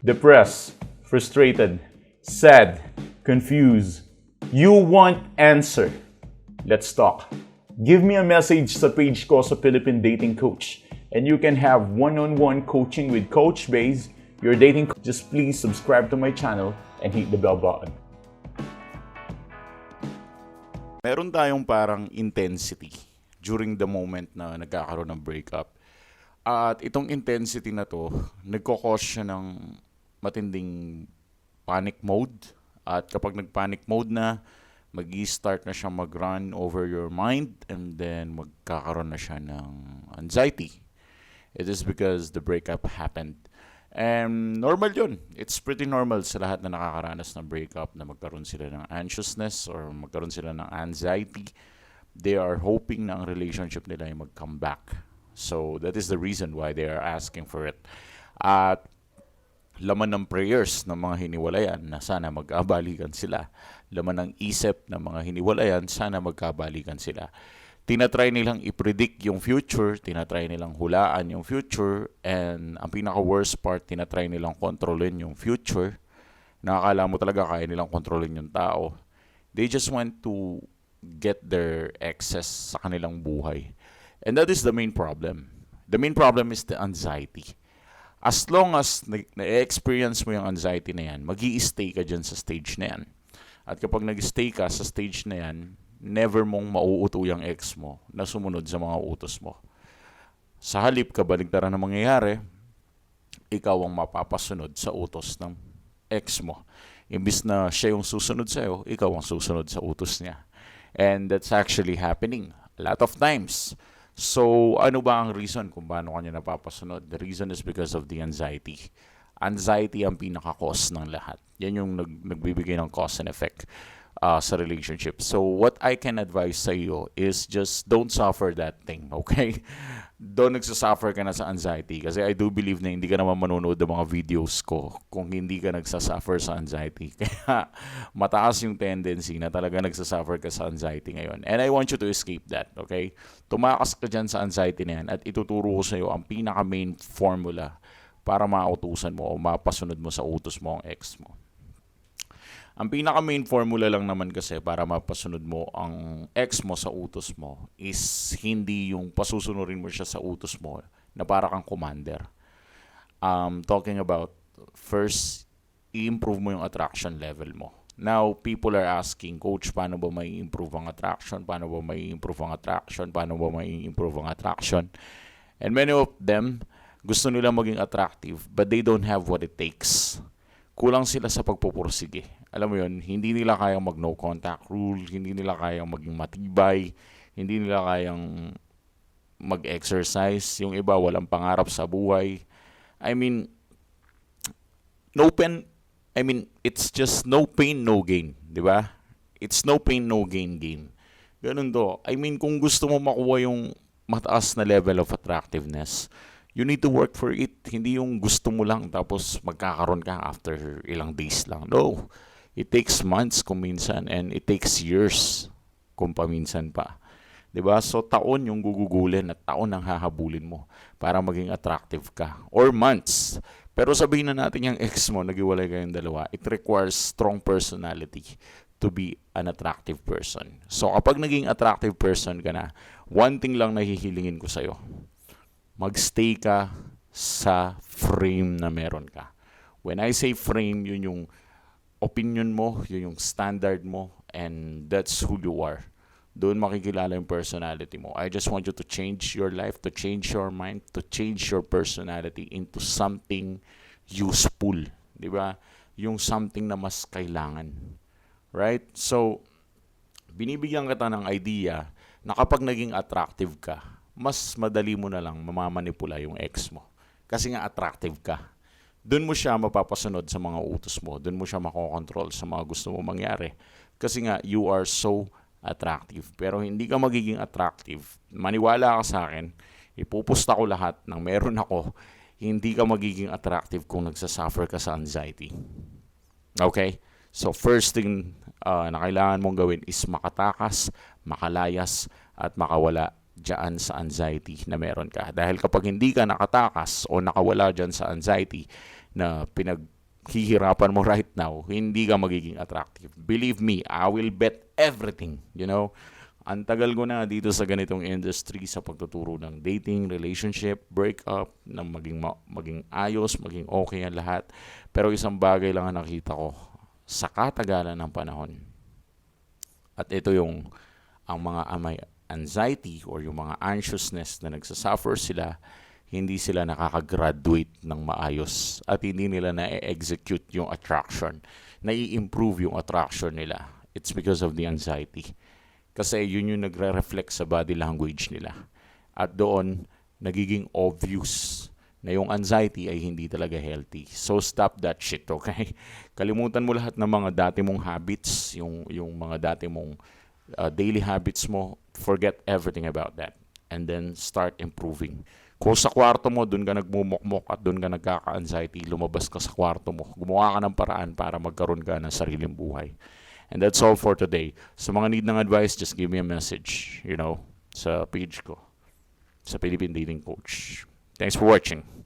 depressed, frustrated, sad, confused. You want answer. Let's talk. Give me a message sa page ko sa Philippine Dating Coach and you can have one-on-one coaching with Coach Baze, your dating coach. Just please subscribe to my channel and hit the bell button. Meron tayong parang intensity during the moment na nagkakaroon ng breakup. At itong intensity na to, nagkakause siya ng matinding panic mode. At kapag nag-panic mode na, mag-i-start na siya mag-run over your mind and then magkakaroon na siya ng anxiety. It is because the breakup happened. And normal yun. It's pretty normal sa lahat na nakakaranas ng breakup na magkaroon sila ng anxiousness or magkaroon sila ng anxiety. They are hoping na ang relationship nila ay mag-come back. So that is the reason why they are asking for it. At laman ng prayers ng mga hiniwalayan na sana magkabalikan sila. Laman ng isip ng mga hiniwalayan, sana magkabalikan sila. Tinatry nilang i-predict yung future, tinatry nilang hulaan yung future, and ang pinaka-worst part, tinatry nilang kontrolin yung future. Nakakala mo talaga kaya nilang kontrolin yung tao. They just want to get their access sa kanilang buhay. And that is the main problem. The main problem is the anxiety. As long as na-experience mo yung anxiety na yan, mag-i-stay ka dyan sa stage na yan. At kapag nag-stay ka sa stage na yan, never mong mauuto yung ex mo na sumunod sa mga utos mo. Sa halip, kabaligtaran na mangyayari, ikaw ang mapapasunod sa utos ng ex mo. Imbis na siya yung susunod sa'yo, ikaw ang susunod sa utos niya. And that's actually happening a lot of times. So, ano ba ang reason kung paano kanya napapasunod? The reason is because of the anxiety. Anxiety ang pinaka-cause ng lahat. Yan yung nagbibigay ng cause and effect sa relationship. So, what I can advise sa iyo is just don't suffer that thing, okay? Don't nagsasuffer ka na sa anxiety kasi I do believe na hindi ka naman manonood ng mga videos ko kung hindi ka nagsasuffer sa anxiety. Kaya mataas yung tendency na talaga nagsasuffer ka sa anxiety ngayon. And I want you to escape that, okay? Tumakas ka dyan sa anxiety na yan at ituturo ko sa iyo ang pinaka-main formula para mautusan mo o mapasunod mo sa utos mo ang ex mo. Ang pinaka-main formula lang naman kasi para mapasunod mo ang ex mo sa utos mo is hindi yung pasusunurin mo siya sa utos mo na para kang commander. Talking about, first, i-improve mo yung attraction level mo. Now, people are asking, Coach, paano ba may improve ang attraction? Paano ba may improve ang attraction? Paano ba may improve ang attraction? And many of them, gusto nila maging attractive, but they don't have what it takes. Kulang sila sa pagpupursige. Alam mo yun, hindi nila kayang mag-no contact rule, hindi nila kayang maging matibay, hindi nila kayang mag-exercise. Yung iba, walang pangarap sa buhay. It's just no pain, no gain. Di ba? It's no pain, no gain game. Ganun to. Kung gusto mo makuha yung mataas na level of attractiveness, you need to work for it. Hindi yung gusto mo lang tapos magkakaroon ka after ilang days lang. No. It takes months kung minsan and it takes years kung paminsan pa. 'Di ba? So taon yung gugugulin at taon ang hahabulin mo para maging attractive ka. Or months. Pero sabihin na natin yung ex mo, naghiwalay kayong dalawa, it requires strong personality to be an attractive person. So kapag naging attractive person ka na, one thing lang nahihilingin ko sa'yo. Magstay ka sa frame na meron ka. When I say frame, yun yung opinion mo, yun yung standard mo, and that's who you are. Doon makikilala yung personality mo. I just want you to change your life, to change your mind, to change your personality into something useful. Di ba? Yung something na mas kailangan. Right? So, binibigyan kita ng idea na kapag naging attractive ka, mas madali mo na lang mamamanipula yung ex mo. Kasi nga attractive ka. Doon mo siya mapapasunod sa mga utos mo. Doon mo siya makokontrol sa mga gusto mo mangyari. Kasi nga, you are so attractive. Pero hindi ka magiging attractive. Maniwala ka sa akin, ipupusta ko lahat ng meron ako, hindi ka magiging attractive kung nagsasuffer ka sa anxiety. Okay? So, first thing na kailangan mong gawin is makatakas, makalayas, at makawala dyan sa anxiety na meron ka. Dahil kapag hindi ka nakatakas o nakawala dyan sa anxiety na hihirapan mo right now, hindi ka magiging attractive. Believe me, I will bet everything, you know. Ang tagal ko na dito sa ganitong industry sa pagtuturo ng dating, relationship, breakup, na maging ayos, maging okay ang lahat. Pero isang bagay lang ang nakita ko sa katagalan ng panahon. At ito yung ang mga may anxiety or yung mga anxiousness na nagsasuffer sila, hindi sila nakakagraduate ng maayos at hindi nila na-execute yung attraction, na-i-improve yung attraction nila. It's because of the anxiety. Kasi yun yung nagre-reflect sa body language nila. At doon, nagiging obvious na yung anxiety ay hindi talaga healthy. So stop that shit, okay? Kalimutan mo lahat ng mga dati mong habits, yung mga dati mong daily habits mo, forget everything about that. And then start improving. Kung sa kwarto mo, doon ka nagmumukmok at doon ka nagkaka-anxiety, lumabas ka sa kwarto mo. Gumawa ka ng paraan para magkaroon ka ng sariling buhay. And that's all for today. Sa mga need ng advice, just give me a message, sa page ko, sa Philippine Dating Coach. Thanks for watching.